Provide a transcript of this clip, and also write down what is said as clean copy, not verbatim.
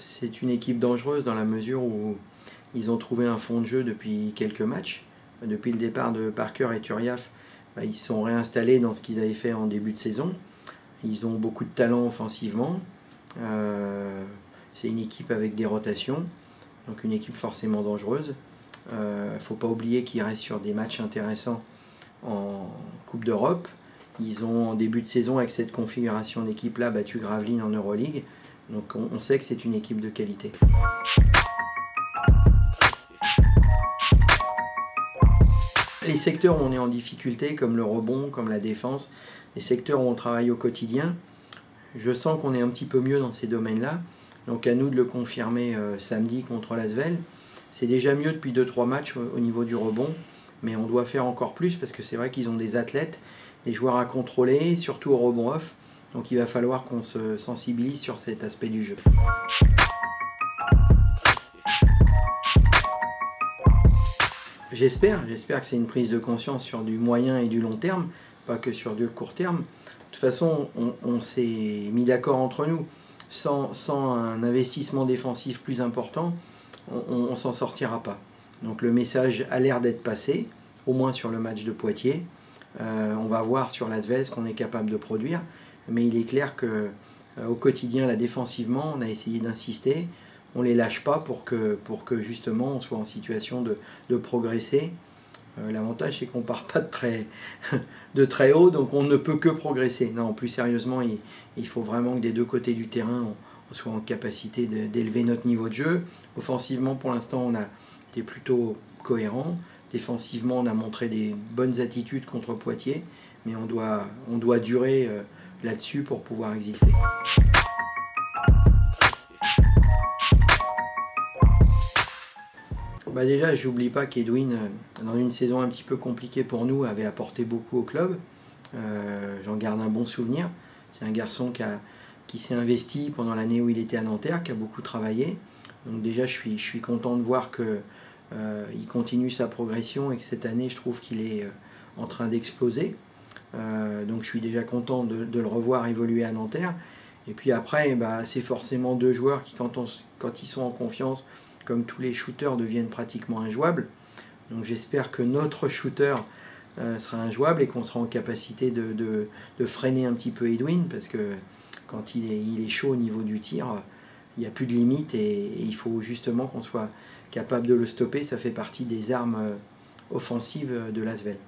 c'est une équipe dangereuse dans la mesure où ils ont trouvé un fond de jeu depuis quelques matchs. Depuis le départ de Parker et Turiaf, ils se sont réinstallés dans ce qu'ils avaient fait en début de saison. Ils ont beaucoup de talent offensivement. C'est une équipe avec des rotations, donc une équipe forcément dangereuse. Il ne faut pas oublier qu'ils restent sur des matchs intéressants en Coupe d'Europe. Ils ont en début de saison, avec cette configuration d'équipe-là, battu Gravelines en Euroleague. Donc on sait que c'est une équipe de qualité. Les secteurs où on est en difficulté, comme le rebond, comme la défense, les secteurs où on travaille au quotidien, je sens qu'on est un petit peu mieux dans ces domaines-là. Donc à nous de le confirmer samedi contre l'Asvel. C'est déjà mieux depuis 2-3 matchs au niveau du rebond, mais on doit faire encore plus parce que c'est vrai qu'ils ont des athlètes, des joueurs à contrôler, surtout au rebond off. Donc il va falloir qu'on se sensibilise sur cet aspect du jeu. J'espère que c'est une prise de conscience sur du moyen et du long terme, pas que sur du court terme. De toute façon, on s'est mis d'accord entre nous. Sans un investissement défensif plus important, on ne s'en sortira pas. Donc le message a l'air d'être passé, au moins sur le match de Poitiers. On va voir sur l'Asvel ce qu'on est capable de produire. Mais il est clair qu'au quotidien, là, défensivement, on a essayé d'insister. On ne les lâche pas pour que justement on soit en situation de progresser. L'avantage, c'est qu'on ne part pas de très haut, donc on ne peut que progresser. Non, plus sérieusement, il faut vraiment que des deux côtés du terrain, on soit en capacité d'élever notre niveau de jeu. Offensivement, pour l'instant, on a été plutôt cohérent. Défensivement, on a montré des bonnes attitudes contre Poitiers, mais on doit durer là-dessus pour pouvoir exister. Déjà, j'oublie pas qu'Edwin, dans une saison un petit peu compliquée pour nous, avait apporté beaucoup au club. J'en garde un bon souvenir. C'est un garçon qui s'est investi pendant l'année où il était à Nanterre, qui a beaucoup travaillé. Donc déjà, je suis content de voir qu'il continue sa progression et que cette année, je trouve qu'il est en train d'exploser. Donc je suis déjà content de le revoir évoluer à Nanterre. Et puis après, c'est forcément deux joueurs qui, quand ils sont en confiance, comme tous les shooters, deviennent pratiquement injouables. Donc j'espère que notre shooter sera injouable et qu'on sera en capacité de freiner un petit peu Edwin, parce que quand il est chaud au niveau du tir, il n'y a plus de limite et il faut justement qu'on soit capable de le stopper. Ça fait partie des armes offensives de l'Asvel.